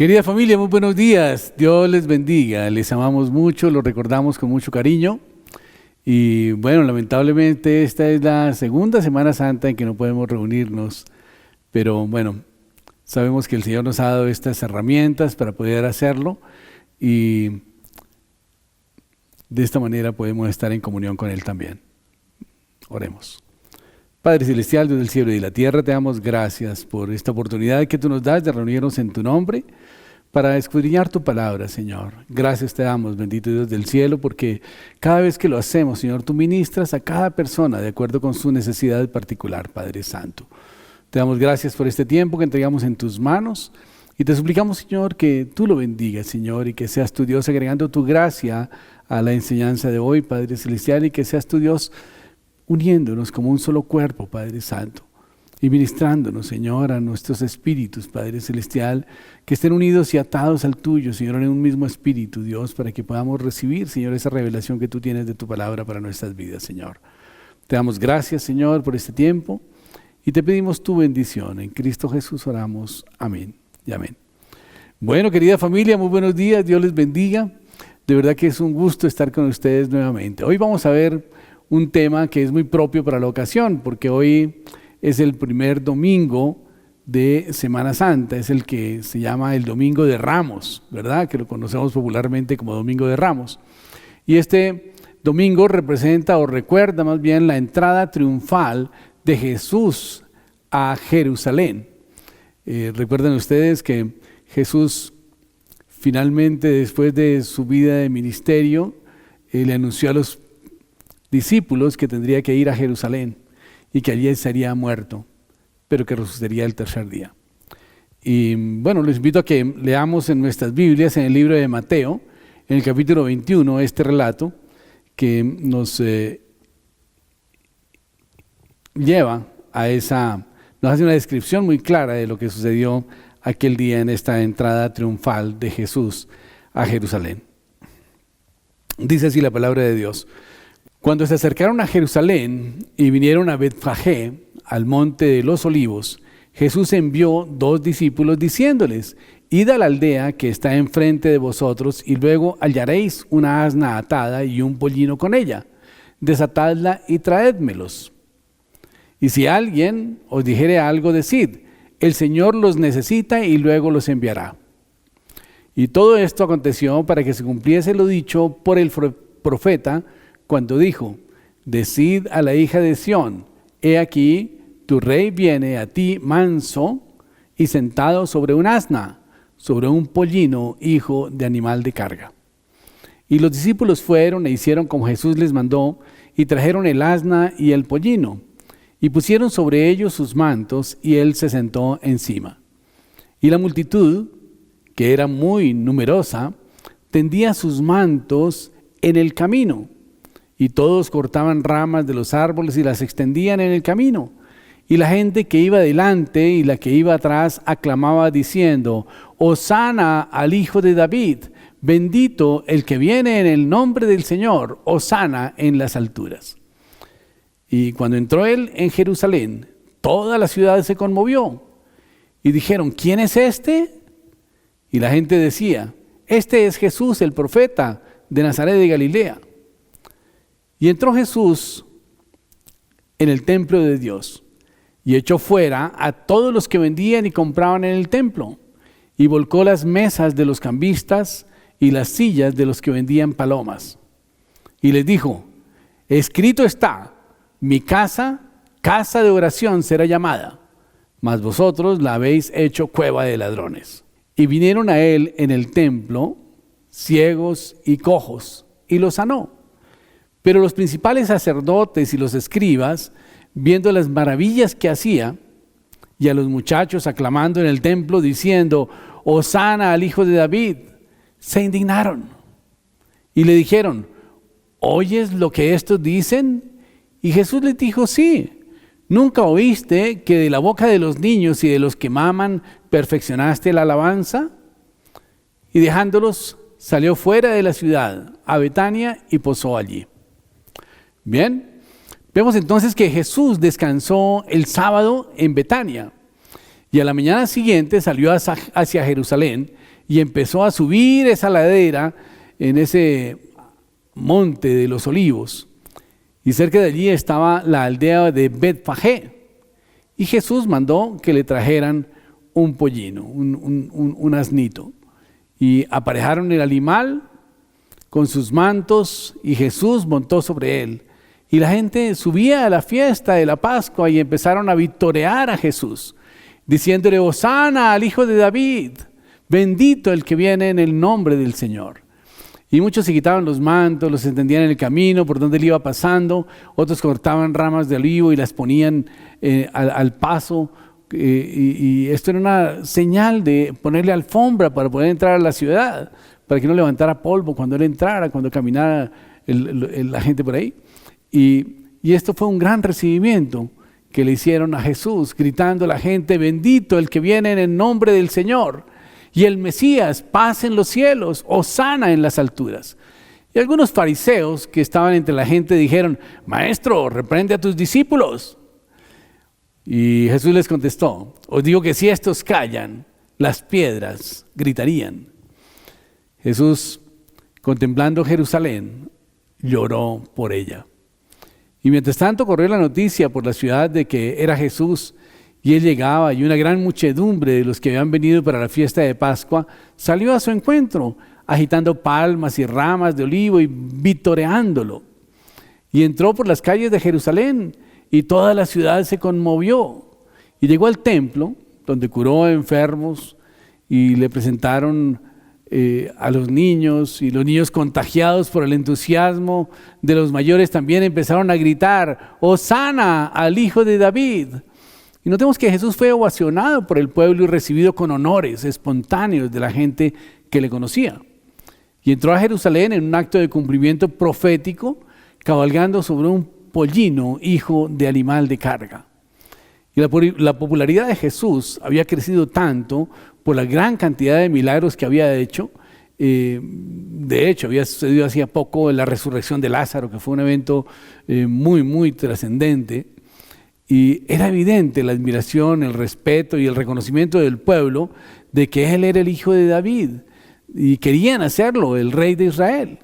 Querida familia, muy buenos días. Dios les bendiga. Les amamos mucho, los recordamos con mucho cariño. Y bueno, lamentablemente esta es la segunda Semana Santa en que no podemos reunirnos. Pero bueno, sabemos que el Señor nos ha dado estas herramientas para poder hacerlo. Y de esta manera podemos estar en comunión con Él también. Oremos. Padre Celestial, Dios del cielo y de la tierra, te damos gracias por esta oportunidad que tú nos das de reunirnos en tu nombre para escudriñar tu palabra, Señor. Gracias te damos, bendito Dios del cielo, porque cada vez que lo hacemos, Señor, tú ministras a cada persona de acuerdo con su necesidad particular, Padre Santo. Te damos gracias por este tiempo que entregamos en tus manos y te suplicamos, Señor, que tú lo bendigas, Señor, y que seas tu Dios agregando tu gracia a la enseñanza de hoy, Padre Celestial, y que seas tu Dios uniéndonos como un solo cuerpo, Padre Santo, y ministrándonos, Señor, a nuestros espíritus, Padre Celestial, que estén unidos y atados al tuyo, Señor, en un mismo espíritu, Dios, para que podamos recibir, Señor, esa revelación que tú tienes de tu palabra para nuestras vidas, Señor. Te damos gracias, Señor, por este tiempo y te pedimos tu bendición. En Cristo Jesús oramos. Amén y amén. Bueno, querida familia, muy buenos días, Dios les bendiga. De verdad que es un gusto estar con ustedes nuevamente. Hoy vamos a ver un tema que es muy propio para la ocasión, porque hoy es el primer domingo de Semana Santa, es el que se llama el Domingo de Ramos, ¿verdad? Que lo conocemos popularmente como Domingo de Ramos. Y este domingo representa o recuerda más bien la entrada triunfal de Jesús a Jerusalén. Recuerden ustedes que Jesús finalmente, después de su vida de ministerio, le anunció a los discípulos que tendría que ir a Jerusalén y que allí estaría muerto, pero que resucitaría el tercer día. Y bueno, les invito a que leamos en nuestras Biblias, en el libro de Mateo, en el capítulo 21, este relato que nos lleva a nos hace una descripción muy clara de lo que sucedió aquel día en esta entrada triunfal de Jesús a Jerusalén. Dice así la palabra de Dios. Cuando se acercaron a Jerusalén y vinieron a Betfagé, al monte de los olivos, Jesús envió 2 discípulos diciéndoles: id a la aldea que está enfrente de vosotros y luego hallaréis una asna atada y un pollino con ella. Desatadla y traédmelos. Y si alguien os dijere algo, decid: el Señor los necesita y luego los enviará. Y todo esto aconteció para que se cumpliese lo dicho por el profeta, cuando dijo: decid a la hija de Sión, he aquí, tu rey viene a ti manso y sentado sobre un asna, sobre un pollino, hijo de animal de carga. Y los discípulos fueron e hicieron como Jesús les mandó, y trajeron el asna y el pollino, y pusieron sobre ellos sus mantos, y él se sentó encima. Y la multitud, que era muy numerosa, tendía sus mantos en el camino, y todos cortaban ramas de los árboles y las extendían en el camino. Y la gente que iba delante y la que iba atrás aclamaba diciendo: Hosana al Hijo de David, bendito el que viene en el nombre del Señor, Hosana en las alturas. Y cuando entró él en Jerusalén, toda la ciudad se conmovió. Y dijeron: ¿quién es este? Y la gente decía: este es Jesús el profeta de Nazaret de Galilea. Y entró Jesús en el templo de Dios y echó fuera a todos los que vendían y compraban en el templo, y volcó las mesas de los cambistas y las sillas de los que vendían palomas. Y les dijo: escrito está, mi casa, casa de oración será llamada, mas vosotros la habéis hecho cueva de ladrones. Y vinieron a él en el templo ciegos y cojos, y los sanó. Pero los principales sacerdotes y los escribas, viendo las maravillas que hacía, y a los muchachos aclamando en el templo, diciendo: Hosana al Hijo de David, se indignaron. Y le dijeron: ¿oyes lo que estos dicen? Y Jesús les dijo: sí. ¿Nunca oíste que de la boca de los niños y de los que maman perfeccionaste la alabanza? Y dejándolos, salió fuera de la ciudad, a Betania, y posó allí. Bien, vemos entonces que Jesús descansó el sábado en Betania y a la mañana siguiente salió hacia Jerusalén y empezó a subir esa ladera en ese monte de los Olivos. Y cerca de allí estaba la aldea de Betfagé. Y Jesús mandó que le trajeran un pollino, un asnito. Y aparejaron el animal con sus mantos y Jesús montó sobre él. Y la gente subía a la fiesta de la Pascua y empezaron a vitorear a Jesús, diciéndole: Hosana al Hijo de David, bendito el que viene en el nombre del Señor. Y muchos se quitaban los mantos, los extendían en el camino por donde él iba pasando, otros cortaban ramas de olivo y las ponían al paso. Y esto era una señal de ponerle alfombra para poder entrar a la ciudad, para que no levantara polvo cuando él entrara, cuando caminara la gente por ahí. Y esto fue un gran recibimiento que le hicieron a Jesús, gritando a la gente: bendito el que viene en el nombre del Señor, y el Mesías, paz en los cielos, hosana en las alturas. Y algunos fariseos que estaban entre la gente dijeron: Maestro, reprende a tus discípulos. Y Jesús les contestó: os digo que si estos callan, las piedras gritarían. Jesús, contemplando Jerusalén, lloró por ella. Y mientras tanto corrió la noticia por la ciudad de que era Jesús, y él llegaba, y una gran muchedumbre de los que habían venido para la fiesta de Pascua salió a su encuentro, agitando palmas y ramas de olivo y vitoreándolo. Y entró por las calles de Jerusalén, y toda la ciudad se conmovió. Y llegó al templo, donde curó a enfermos, y le presentaron a los niños, y los niños, contagiados por el entusiasmo de los mayores, también empezaron a gritar: Hosana al Hijo de David. Y notemos que Jesús fue ovacionado por el pueblo y recibido con honores espontáneos de la gente que le conocía. Y entró a Jerusalén en un acto de cumplimiento profético, cabalgando sobre un pollino, hijo de animal de carga. Y la popularidad de Jesús había crecido tanto por la gran cantidad de milagros que había hecho. De hecho, había sucedido hacía poco la resurrección de Lázaro, que fue un evento muy, muy trascendente. Y era evidente la admiración, el respeto y el reconocimiento del pueblo de que él era el Hijo de David. Y querían hacerlo, el Rey de Israel.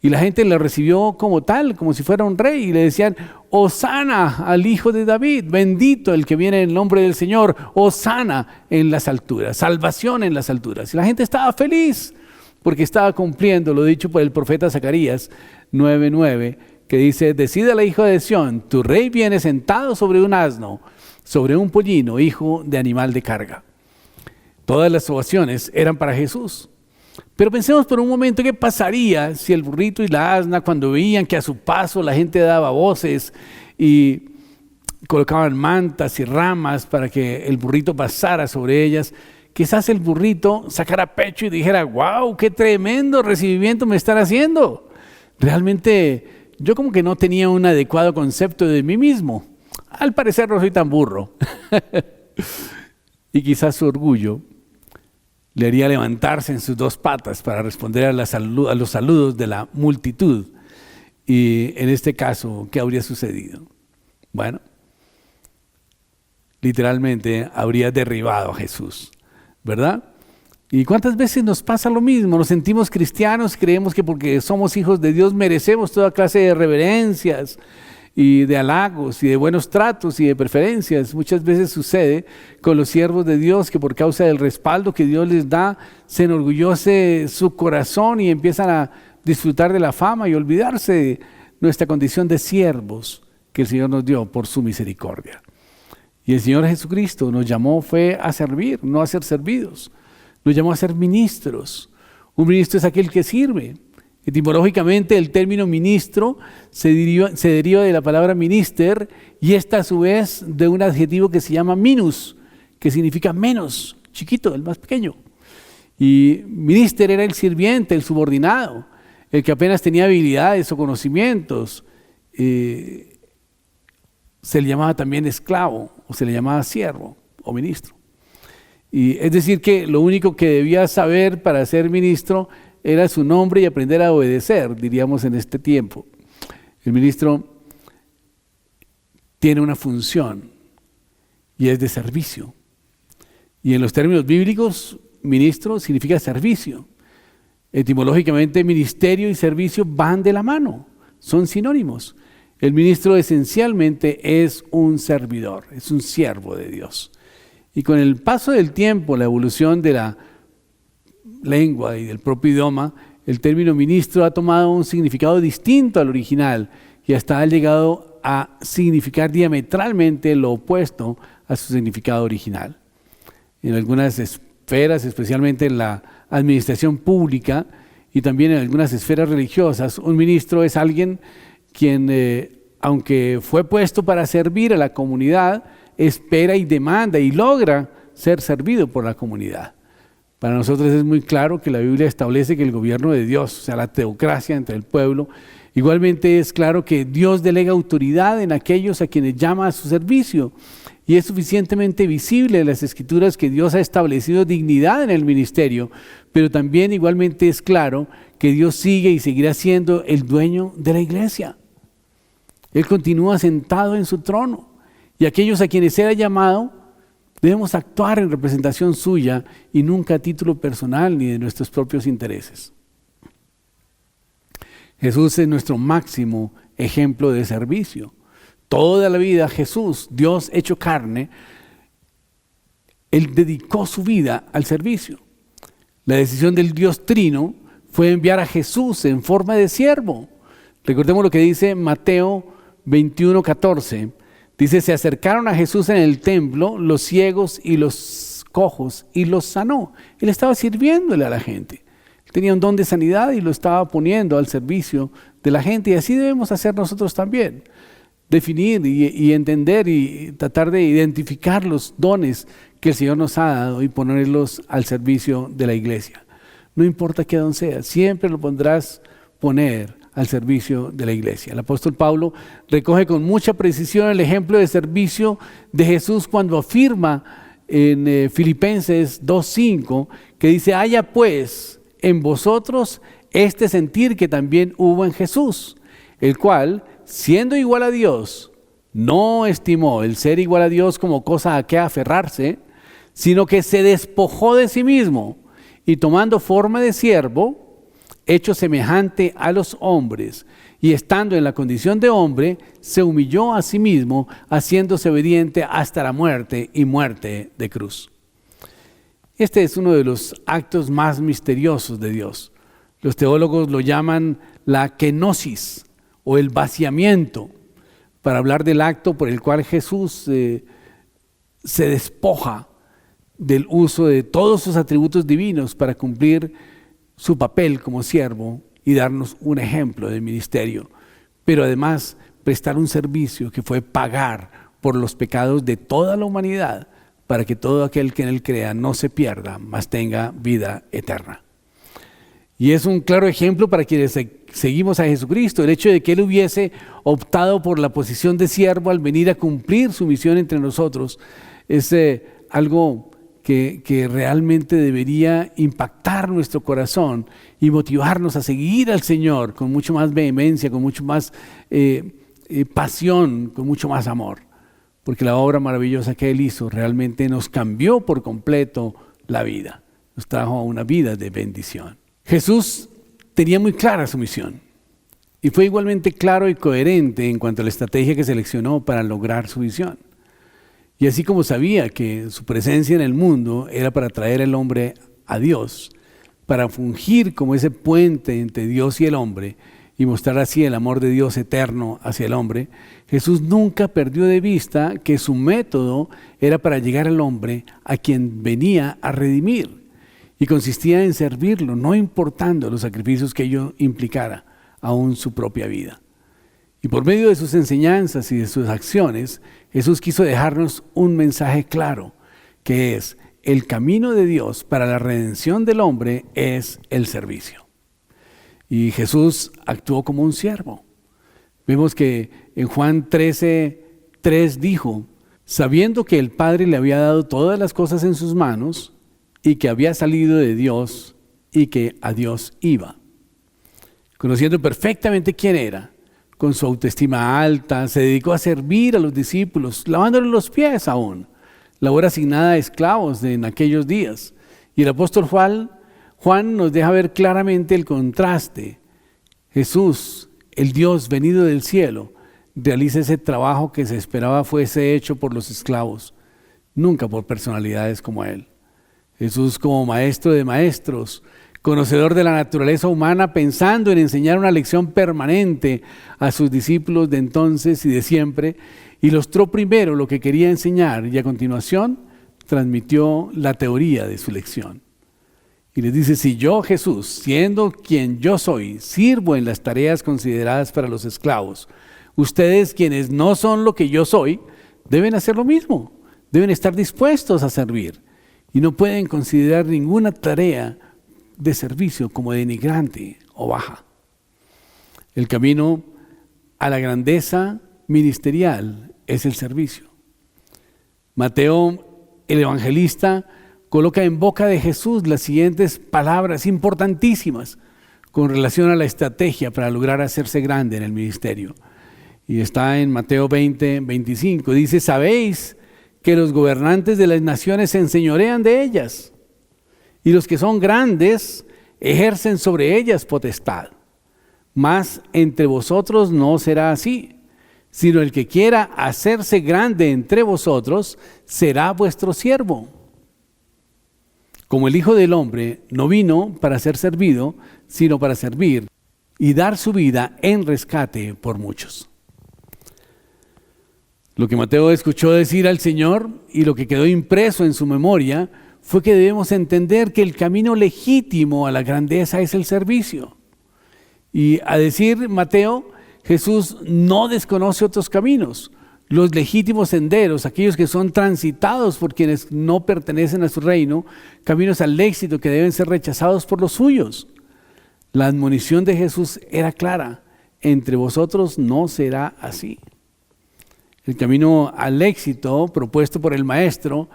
Y la gente le recibió como tal, como si fuera un rey, y le decían: Hosana al Hijo de David, bendito el que viene en el nombre del Señor, hosana en las alturas, salvación en las alturas. Y la gente estaba feliz porque estaba cumpliendo lo dicho por el profeta Zacarías 9:9, que dice: decídele, hijo de Sión, tu rey viene sentado sobre un asno, sobre un pollino, hijo de animal de carga. Todas las ovaciones eran para Jesús. Pero pensemos por un momento qué pasaría si el burrito y la asna, cuando veían que a su paso la gente daba voces y colocaban mantas y ramas para que el burrito pasara sobre ellas, quizás el burrito sacara pecho y dijera: wow, qué tremendo recibimiento me están haciendo. Realmente yo como que no tenía un adecuado concepto de mí mismo. Al parecer no soy tan burro. Y quizás su orgullo le haría levantarse en sus dos patas para responder a los saludos de la multitud. Y en este caso, ¿qué habría sucedido? Bueno, literalmente habría derribado a Jesús, ¿verdad? ¿Y cuántas veces nos pasa lo mismo? Nos sentimos cristianos, creemos que porque somos hijos de Dios merecemos toda clase de reverencias y de halagos y de buenos tratos y de preferencias. Muchas veces sucede con los siervos de Dios que por causa del respaldo que Dios les da, se enorgullece su corazón y empiezan a disfrutar de la fama y olvidarse de nuestra condición de siervos que el Señor nos dio por su misericordia. Y el Señor Jesucristo nos llamó fue a servir, no a ser servidos. Nos llamó a ser ministros. Un ministro es aquel que sirve. Etimológicamente el término ministro se deriva de la palabra minister, y esta a su vez de un adjetivo que se llama minus, que significa menos, chiquito, el más pequeño. Y minister era el sirviente, el subordinado, el que apenas tenía habilidades o conocimientos. Se le llamaba también esclavo, o se le llamaba siervo o ministro. Y es decir que lo único que debía saber para ser ministro era su nombre y aprender a obedecer, diríamos en este tiempo. El ministro tiene una función y es de servicio. Y en los términos bíblicos, ministro significa servicio. Etimológicamente, ministerio y servicio van de la mano, son sinónimos. El ministro esencialmente es un servidor, es un siervo de Dios. Y con el paso del tiempo, la evolución de la lengua y del propio idioma, el término ministro ha tomado un significado distinto al original y hasta ha llegado a significar diametralmente lo opuesto a su significado original. En algunas esferas, especialmente en la administración pública y también en algunas esferas religiosas, un ministro es alguien quien, aunque fue puesto para servir a la comunidad, espera y demanda y logra ser servido por la comunidad. Para nosotros es muy claro que la Biblia establece que el gobierno de Dios, o sea, la teocracia entre el pueblo, igualmente es claro que Dios delega autoridad en aquellos a quienes llama a su servicio. Y es suficientemente visible en las Escrituras que Dios ha establecido dignidad en el ministerio, pero también igualmente es claro que Dios sigue y seguirá siendo el dueño de la iglesia. Él continúa sentado en su trono y aquellos a quienes Él ha llamado debemos actuar en representación suya y nunca a título personal ni de nuestros propios intereses. Jesús es nuestro máximo ejemplo de servicio. Toda la vida Jesús, Dios hecho carne, Él dedicó su vida al servicio. La decisión del Dios Trino fue enviar a Jesús en forma de siervo. Recordemos lo que dice Mateo 21:14. Dice, se acercaron a Jesús en el templo los ciegos y los cojos y los sanó. Él estaba sirviéndole a la gente. Él tenía un don de sanidad y lo estaba poniendo al servicio de la gente. Y así debemos hacer nosotros también. Definir y entender y tratar de identificar los dones que el Señor nos ha dado y ponerlos al servicio de la iglesia. No importa qué don sea, siempre lo podrás poner al servicio de la iglesia. El apóstol Pablo recoge con mucha precisión el ejemplo de servicio de Jesús cuando afirma en Filipenses 2:5 que dice, haya pues en vosotros este sentir que también hubo en Jesús, el cual, siendo igual a Dios, no estimó el ser igual a Dios como cosa a que aferrarse, sino que se despojó de sí mismo y tomando forma de siervo, hecho semejante a los hombres, y estando en la condición de hombre, se humilló a sí mismo, haciéndose obediente hasta la muerte y muerte de cruz. Este es uno de los actos más misteriosos de Dios. Los teólogos lo llaman la kenosis, o el vaciamiento, para hablar del acto por el cual Jesús se despoja del uso de todos sus atributos divinos para cumplir su papel como siervo y darnos un ejemplo de ministerio, pero además prestar un servicio que fue pagar por los pecados de toda la humanidad para que todo aquel que en Él crea no se pierda, mas tenga vida eterna. Y es un claro ejemplo para quienes seguimos a Jesucristo, el hecho de que Él hubiese optado por la posición de siervo al venir a cumplir su misión entre nosotros, es algo que realmente debería impactar nuestro corazón y motivarnos a seguir al Señor con mucho más vehemencia, con mucho más pasión, con mucho más amor. Porque la obra maravillosa que Él hizo realmente nos cambió por completo la vida, nos trajo a una vida de bendición. Jesús tenía muy clara su misión y fue igualmente claro y coherente en cuanto a la estrategia que seleccionó para lograr su visión. Y así como sabía que su presencia en el mundo era para traer al hombre a Dios, para fungir como ese puente entre Dios y el hombre y mostrar así el amor de Dios eterno hacia el hombre, Jesús nunca perdió de vista que su método era para llegar al hombre a quien venía a redimir y consistía en servirlo, no importando los sacrificios que ello implicara, aún su propia vida. Y por medio de sus enseñanzas y de sus acciones, Jesús quiso dejarnos un mensaje claro, que es: el camino de Dios para la redención del hombre es el servicio. Y Jesús actuó como un siervo. Vemos que en Juan 13:3 dijo, sabiendo que el Padre le había dado todas las cosas en sus manos y que había salido de Dios y que a Dios iba. Conociendo perfectamente quién era, con su autoestima alta, se dedicó a servir a los discípulos, lavándole los pies aún, labor asignada a esclavos en aquellos días. Y el apóstol Juan nos deja ver claramente el contraste. Jesús, el Dios venido del cielo, realiza ese trabajo que se esperaba fuese hecho por los esclavos, nunca por personalidades como él. Jesús, como maestro de maestros, conocedor de la naturaleza humana, pensando en enseñar una lección permanente a sus discípulos de entonces y de siempre, ilustró primero lo que quería enseñar y a continuación transmitió la teoría de su lección. Y les dice: si yo, Jesús, siendo quien yo soy, sirvo en las tareas consideradas para los esclavos, ustedes, quienes no son lo que yo soy, deben hacer lo mismo, deben estar dispuestos a servir y no pueden considerar ninguna tarea de servicio como denigrante o baja. El camino a la grandeza ministerial es el servicio. Mateo, el evangelista, coloca en boca de Jesús las siguientes palabras importantísimas con relación a la estrategia para lograr hacerse grande en el ministerio. Y está en Mateo 20:25. Dice: sabéis que los gobernantes de las naciones se enseñorean de ellas, y los que son grandes ejercen sobre ellas potestad. Mas entre vosotros no será así, sino el que quiera hacerse grande entre vosotros será vuestro siervo. Como el Hijo del Hombre no vino para ser servido, sino para servir y dar su vida en rescate por muchos. Lo que Mateo escuchó decir al Señor y lo que quedó impreso en su memoria fue que debemos entender que el camino legítimo a la grandeza es el servicio. Y a decir Mateo, Jesús no desconoce otros caminos. Los legítimos senderos, aquellos que son transitados por quienes no pertenecen a su reino, caminos al éxito que deben ser rechazados por los suyos. La admonición de Jesús era clara: entre vosotros no será así. El camino al éxito propuesto por el Maestro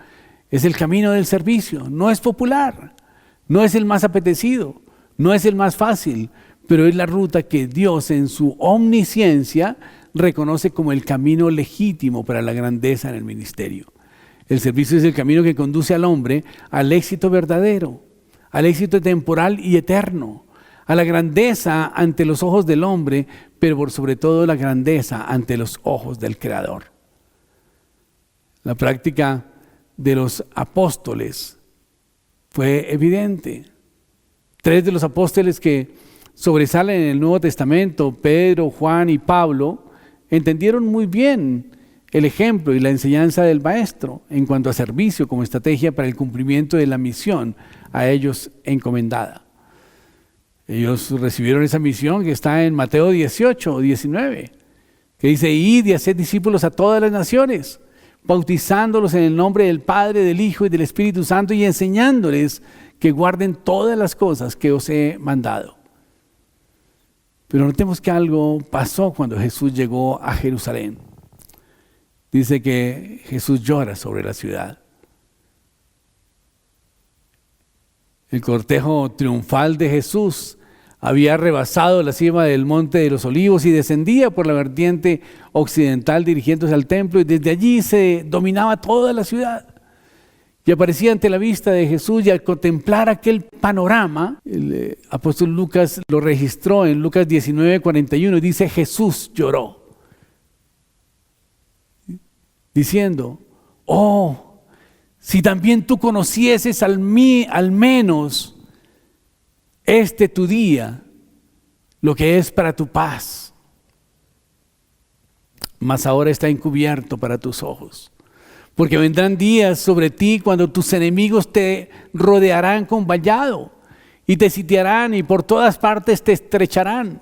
es el camino del servicio. No es popular, no es el más apetecido, no es el más fácil, pero es la ruta que Dios en su omnisciencia reconoce como el camino legítimo para la grandeza en el ministerio. El servicio es el camino que conduce al hombre al éxito verdadero, al éxito temporal y eterno, a la grandeza ante los ojos del hombre, pero por sobre todo la grandeza ante los ojos del Creador. La práctica de los apóstoles fue evidente. 3 de los apóstoles que sobresalen en el Nuevo Testamento, Pedro, Juan y Pablo, entendieron muy bien el ejemplo y la enseñanza del Maestro en cuanto a servicio como estrategia para el cumplimiento de la misión a ellos encomendada. Ellos recibieron esa misión que está en Mateo 18:19, que dice: id y haced discípulos a todas las naciones, bautizándolos en el nombre del Padre, del Hijo y del Espíritu Santo, y enseñándoles que guarden todas las cosas que os he mandado. Pero notemos que algo pasó cuando Jesús llegó a Jerusalén. Dice que Jesús llora sobre la ciudad. El cortejo triunfal de Jesús había rebasado la cima del Monte de los Olivos y descendía por la vertiente occidental dirigiéndose al templo, y desde allí se dominaba toda la ciudad. Y aparecía ante la vista de Jesús, y al contemplar aquel panorama, el apóstol Lucas lo registró en Lucas 19:41, y dice: Jesús lloró, diciendo: oh, si también tú conocieses al menos este tu día, lo que es para tu paz, mas ahora está encubierto para tus ojos. Porque vendrán días sobre ti cuando tus enemigos te rodearán con vallado y te sitiarán y por todas partes te estrecharán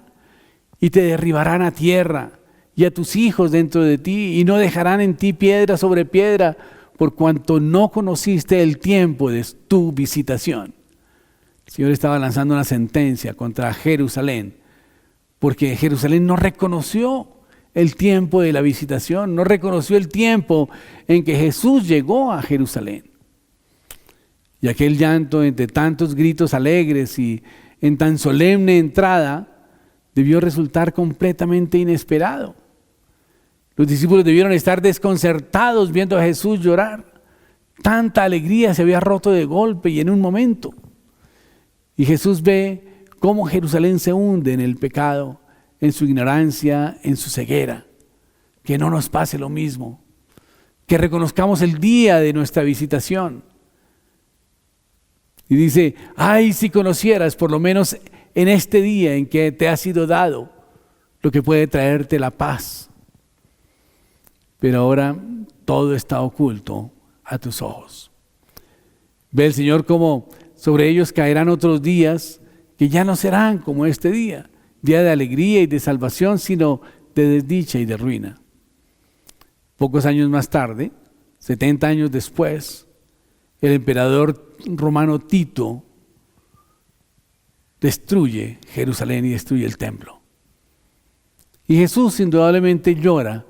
y te derribarán a tierra y a tus hijos dentro de ti, y no dejarán en ti piedra sobre piedra, por cuanto no conociste el tiempo de tu visitación. El Señor estaba lanzando una sentencia contra Jerusalén, porque Jerusalén no reconoció el tiempo de la visitación, no reconoció el tiempo en que Jesús llegó a Jerusalén. Y aquel llanto entre tantos gritos alegres y en tan solemne entrada debió resultar completamente inesperado. Los discípulos debieron estar desconcertados viendo a Jesús llorar. Tanta alegría se había roto de golpe y en un momento. Y Jesús ve cómo Jerusalén se hunde en el pecado, en su ignorancia, en su ceguera. Que no nos pase lo mismo. Que reconozcamos el día de nuestra visitación. Y dice, ay, si conocieras por lo menos en este día en que te ha sido dado lo que puede traerte la paz. Pero ahora todo está oculto a tus ojos. Ve el Señor cómo sobre ellos caerán otros días que ya no serán como este día, día de alegría y de salvación, sino de desdicha y de ruina. Pocos años más tarde, 70 años después, el emperador romano Tito destruye Jerusalén y destruye el templo. Y Jesús indudablemente llora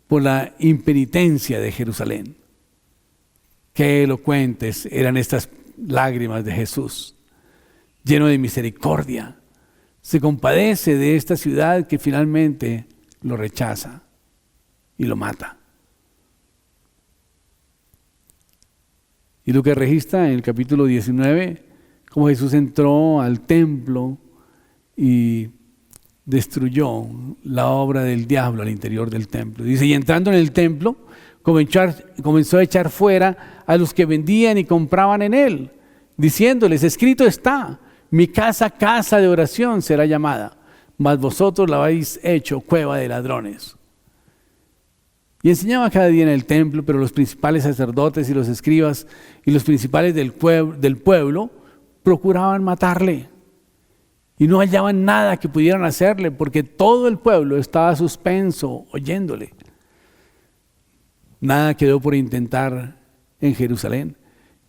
por la impenitencia de Jerusalén. Qué elocuentes eran estas lágrimas de Jesús, lleno de misericordia. Se compadece de esta ciudad que finalmente lo rechaza y lo mata. Y Lucas registra en el capítulo 19 cómo Jesús entró al templo y destruyó la obra del diablo al interior del templo. Dice, y entrando en el templo, comenzó a echar fuera a los que vendían y compraban en él, diciéndoles, escrito está, mi casa, casa de oración será llamada, mas vosotros la habéis hecho cueva de ladrones. Y enseñaba cada día en el templo, pero los principales sacerdotes y los escribas y los principales del pueblo procuraban matarle. Y no hallaban nada que pudieran hacerle, porque todo el pueblo estaba suspenso oyéndole. Nada quedó por intentar en Jerusalén,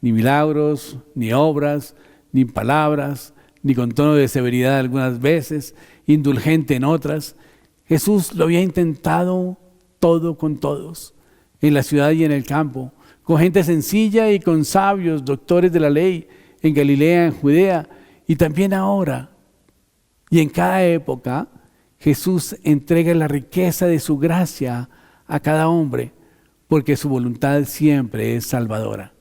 ni milagros, ni obras, ni palabras, ni con tono de severidad algunas veces, indulgente en otras. Jesús lo había intentado todo con todos, en la ciudad y en el campo, con gente sencilla y con sabios, doctores de la ley, en Galilea, en Judea, y también ahora. Y en cada época, Jesús entrega la riqueza de su gracia a cada hombre, porque su voluntad siempre es salvadora.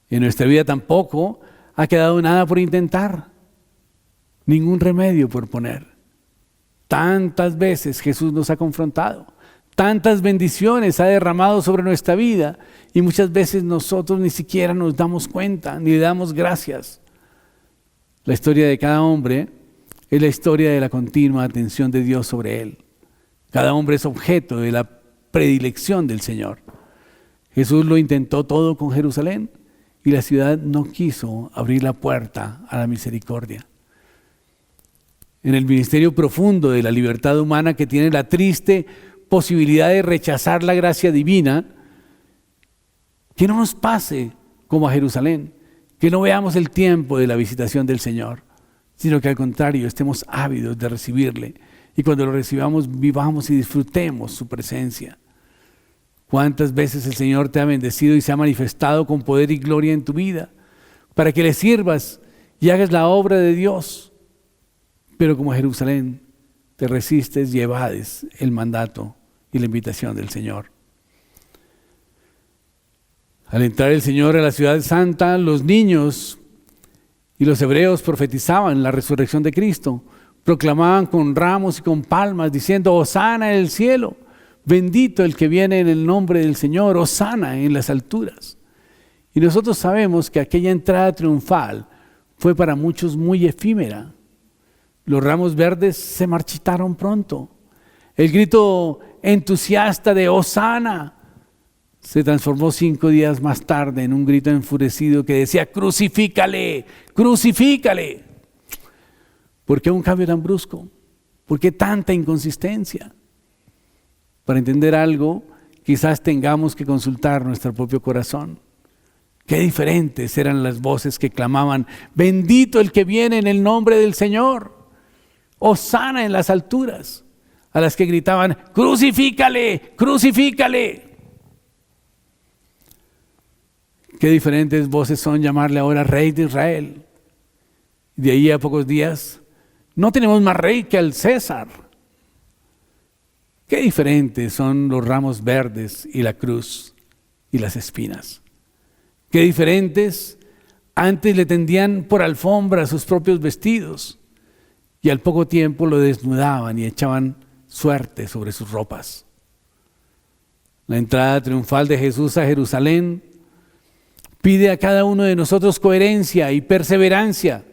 En nuestra vida tampoco ha quedado nada por intentar, ningún remedio por poner. Tantas veces Jesús nos ha confrontado, tantas bendiciones ha derramado sobre nuestra vida y muchas veces nosotros ni siquiera nos damos cuenta, ni le damos gracias. La historia de cada hombre es la historia de la continua atención de Dios sobre él. Cada hombre es objeto de la predilección del Señor. Jesús lo intentó todo con Jerusalén y la ciudad no quiso abrir la puerta a la misericordia. En el ministerio profundo de la libertad humana que tiene la triste posibilidad de rechazar la gracia divina, que no nos pase como a Jerusalén, que no veamos el tiempo de la visitación del Señor, sino que al contrario estemos ávidos de recibirle y cuando lo recibamos vivamos y disfrutemos su presencia. ¿Cuántas veces el Señor te ha bendecido y se ha manifestado con poder y gloria en tu vida para que le sirvas y hagas la obra de Dios? Pero como Jerusalén te resistes y evades el mandato y la invitación del Señor. Al entrar el Señor a la ciudad santa, los niños y los hebreos profetizaban la resurrección de Cristo, proclamaban con ramos y con palmas diciendo, Hosana en el cielo, bendito el que viene en el nombre del Señor, Hosana en las alturas. Y nosotros sabemos que aquella entrada triunfal fue para muchos muy efímera. Los ramos verdes se marchitaron pronto. El grito entusiasta de Hosana se transformó 5 días más tarde en un grito enfurecido que decía, crucifícale, crucifícale. ¿Por qué un cambio tan brusco? ¿Por qué tanta inconsistencia? Para entender algo, quizás tengamos que consultar nuestro propio corazón. Qué diferentes eran las voces que clamaban, bendito el que viene en el nombre del Señor, Hosana en las alturas, a las que gritaban, crucifícale, crucifícale. Qué diferentes voces son llamarle ahora Rey de Israel. De ahí a pocos días, no tenemos más rey que al César. Qué diferentes son los ramos verdes y la cruz y las espinas. que diferentes antes le tendían por alfombra sus propios vestidos y al poco tiempo lo desnudaban y echaban suerte sobre sus ropas. La entrada triunfal de Jesús a Jerusalén pide a cada uno de nosotros coherencia y perseverancia,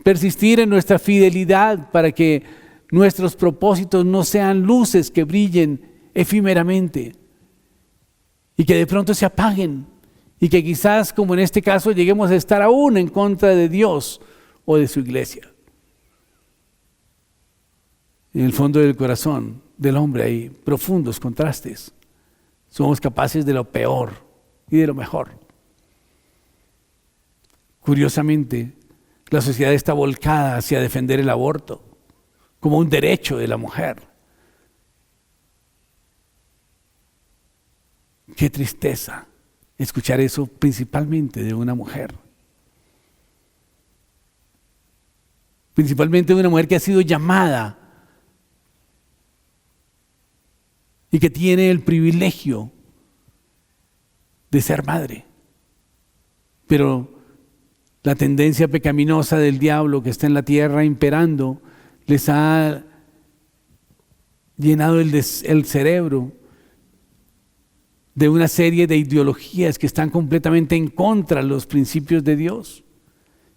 persistir en nuestra fidelidad para que nuestros propósitos no sean luces que brillen efímeramente y que de pronto se apaguen y que quizás, como en este caso, lleguemos a estar aún en contra de Dios o de su iglesia. En el fondo del corazón del hombre hay profundos contrastes. Somos capaces de lo peor y de lo mejor. Curiosamente, la sociedad está volcada hacia defender el aborto como un derecho de la mujer. Qué tristeza escuchar eso, principalmente de una mujer. Principalmente de una mujer que ha sido llamada y que tiene el privilegio de ser madre. Pero la tendencia pecaminosa del diablo que está en la tierra imperando les ha llenado el cerebro de una serie de ideologías que están completamente en contra de los principios de Dios.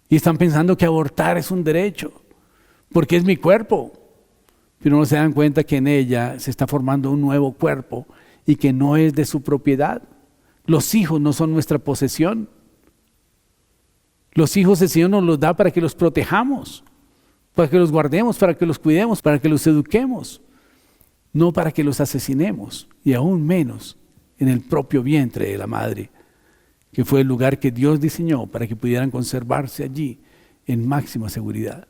Y están pensando que abortar es un derecho, porque es mi cuerpo. Pero no se dan cuenta que en ella se está formando un nuevo cuerpo y que no es de su propiedad. Los hijos no son nuestra posesión. Los hijos el Señor nos los da para que los protejamos, para que los guardemos, para que los cuidemos, para que los eduquemos, no para que los asesinemos, y aún menos en el propio vientre de la madre, que fue el lugar que Dios diseñó para que pudieran conservarse allí en máxima seguridad.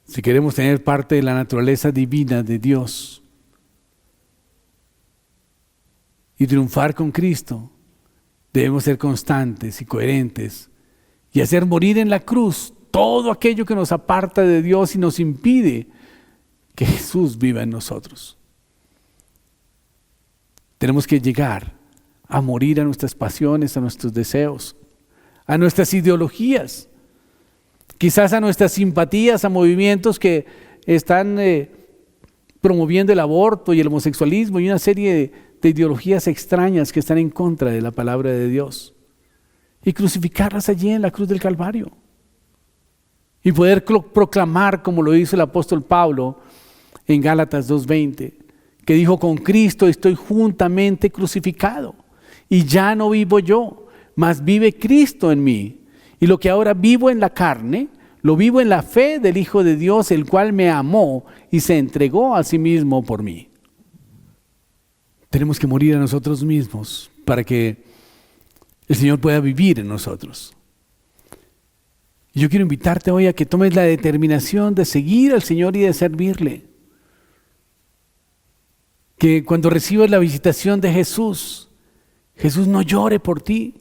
Si queremos tener parte de la naturaleza divina de Dios y triunfar con Cristo, debemos ser constantes y coherentes y hacer morir en la cruz todo aquello que nos aparta de Dios y nos impide que Jesús viva en nosotros. Tenemos que llegar a morir a nuestras pasiones, a nuestros deseos, a nuestras ideologías, quizás a nuestras simpatías, a movimientos que están promoviendo el aborto y el homosexualismo y una serie de ideologías extrañas que están en contra de la palabra de Dios, y crucificarlas allí en la cruz del Calvario y poder proclamar, como lo hizo el apóstol Pablo en Gálatas 2:20, que dijo: con Cristo estoy juntamente crucificado y ya no vivo yo, mas vive Cristo en mí, y lo que ahora vivo en la carne lo vivo en la fe del Hijo de Dios, el cual me amó y se entregó a sí mismo por mí. Tenemos que morir a nosotros mismos para que el Señor pueda vivir en nosotros. Y yo quiero invitarte hoy a que tomes la determinación de seguir al Señor y de servirle. Que cuando recibas la visitación de Jesús, Jesús no llore por ti,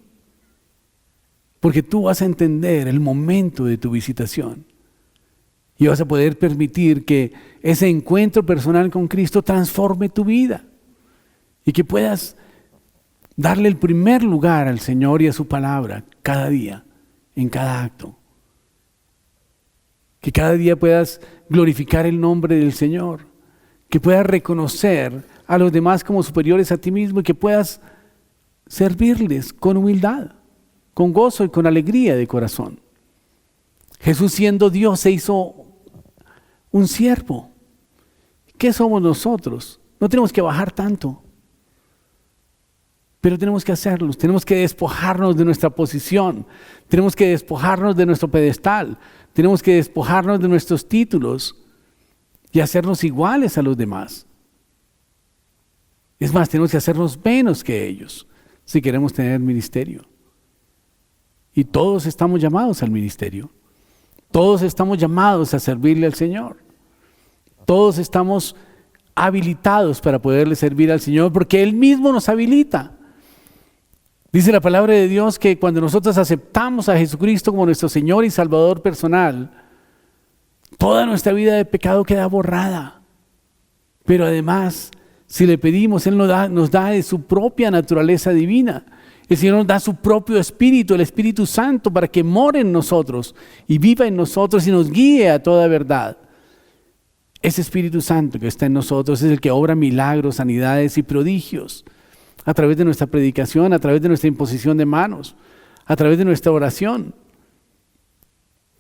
porque tú vas a entender el momento de tu visitación y vas a poder permitir que ese encuentro personal con Cristo transforme tu vida y que puedas darle el primer lugar al Señor y a su palabra cada día, en cada acto. Que cada día puedas glorificar el nombre del Señor, que puedas reconocer a los demás como superiores a ti mismo y que puedas servirles con humildad, con gozo y con alegría de corazón. Jesús, siendo Dios, se hizo un siervo. ¿Qué somos nosotros? No tenemos que bajar tanto, pero tenemos que hacerlo. Tenemos que despojarnos de nuestra posición, tenemos que despojarnos de nuestro pedestal, tenemos que despojarnos de nuestros títulos y hacernos iguales a los demás. Es más, tenemos que hacernos menos que ellos si queremos tener ministerio. Y todos estamos llamados al ministerio. Todos estamos llamados a servirle al Señor. Todos estamos habilitados para poderle servir al Señor porque Él mismo nos habilita. Dice la palabra de Dios que cuando nosotros aceptamos a Jesucristo como nuestro Señor y Salvador personal, toda nuestra vida de pecado queda borrada. Pero además Si le pedimos, Él nos da de su propia naturaleza divina. El Señor nos da su propio Espíritu, el Espíritu Santo, para que more en nosotros y viva en nosotros y nos guíe a toda verdad. Ese Espíritu Santo que está en nosotros es el que obra milagros, sanidades y prodigios a través de nuestra predicación, a través de nuestra imposición de manos, a través de nuestra oración.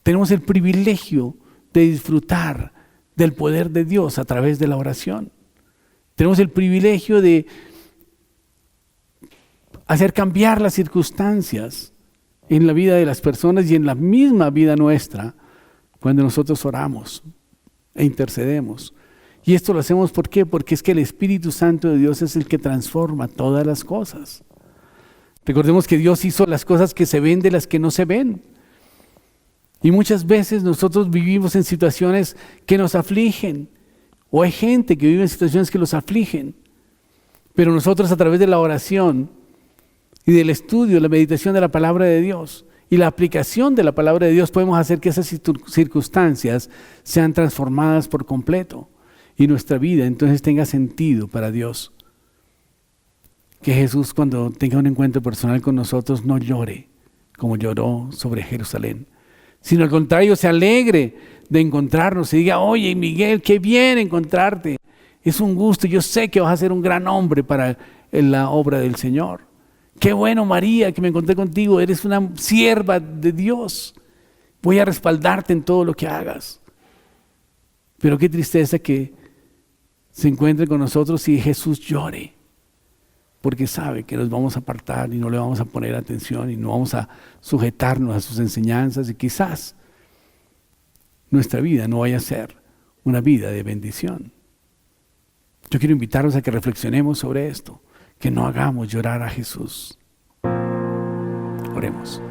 Tenemos el privilegio de disfrutar del poder de Dios a través de la oración. Tenemos el privilegio de hacer cambiar las circunstancias en la vida de las personas y en la misma vida nuestra cuando nosotros oramos e intercedemos. Y esto lo hacemos ¿por qué? Porque es que el Espíritu Santo de Dios es el que transforma todas las cosas. Recordemos que Dios hizo las cosas que se ven de las que no se ven. Y muchas veces nosotros vivimos en situaciones que nos afligen, o hay gente que vive en situaciones que los afligen. Pero nosotros a través de la oración y del estudio, la meditación de la palabra de Dios y la aplicación de la palabra de Dios podemos hacer que esas circunstancias sean transformadas por completo y nuestra vida entonces tenga sentido para Dios. Que Jesús, cuando tenga un encuentro personal con nosotros, no llore como lloró sobre Jerusalén, sino al contrario se alegre de encontrarnos y diga: oye Miguel, qué bien encontrarte, es un gusto, yo sé que vas a ser un gran hombre para la obra del Señor. Qué bueno, María, que me encontré contigo, eres una sierva de Dios, voy a respaldarte en todo lo que hagas. Pero qué tristeza que se encuentre con nosotros y Jesús llore, porque sabe que nos vamos a apartar y no le vamos a poner atención y no vamos a sujetarnos a sus enseñanzas, y quizás nuestra vida no vaya a ser una vida de bendición. Yo quiero invitarlos a que reflexionemos sobre esto, que no hagamos llorar a Jesús. Oremos.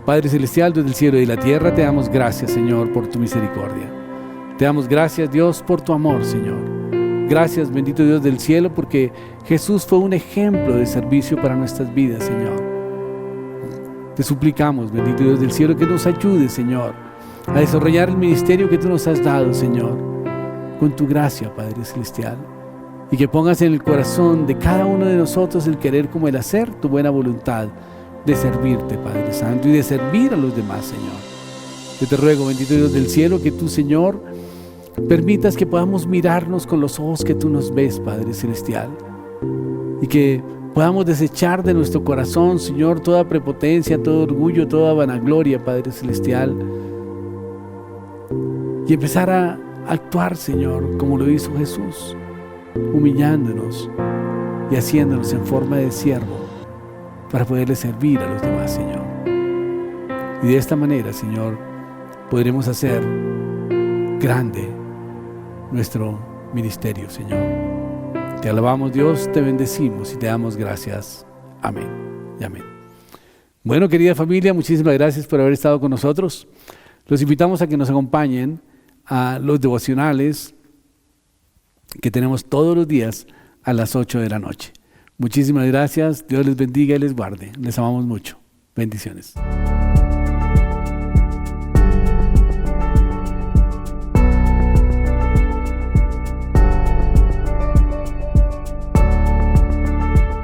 Padre Celestial, Dios del cielo y de la tierra, te damos gracias, Señor, por tu misericordia. Te damos gracias, Dios, por tu amor, Señor. Gracias, bendito Dios del cielo, porque Jesús fue un ejemplo de servicio para nuestras vidas, Señor. Te suplicamos, bendito Dios del cielo, que nos ayudes, Señor, a desarrollar el ministerio que tú nos has dado, Señor, con tu gracia, Padre Celestial. Y que pongas en el corazón de cada uno de nosotros el querer como el hacer tu buena voluntad de servirte, Padre Santo, y de servir a los demás, Señor. Yo te ruego, bendito Dios del cielo, que tú, Señor, permitas que podamos mirarnos con los ojos que tú nos ves, Padre Celestial, y que podamos desechar de nuestro corazón, Señor, toda prepotencia, todo orgullo, toda vanagloria, Padre Celestial, y empezar a actuar, Señor, como lo hizo Jesús, humillándonos y haciéndonos en forma de siervo para poderle servir a los demás, Señor. Y de esta manera, Señor, podremos hacer grande nuestro ministerio, Señor. Te alabamos, Dios, te bendecimos y te damos gracias. Amén y amén. Bueno, querida familia, muchísimas gracias por haber estado con nosotros. Los invitamos a que nos acompañen a los devocionales que tenemos todos los días a las 8 de la noche. Muchísimas gracias, Dios les bendiga y les guarde. Les amamos mucho. Bendiciones.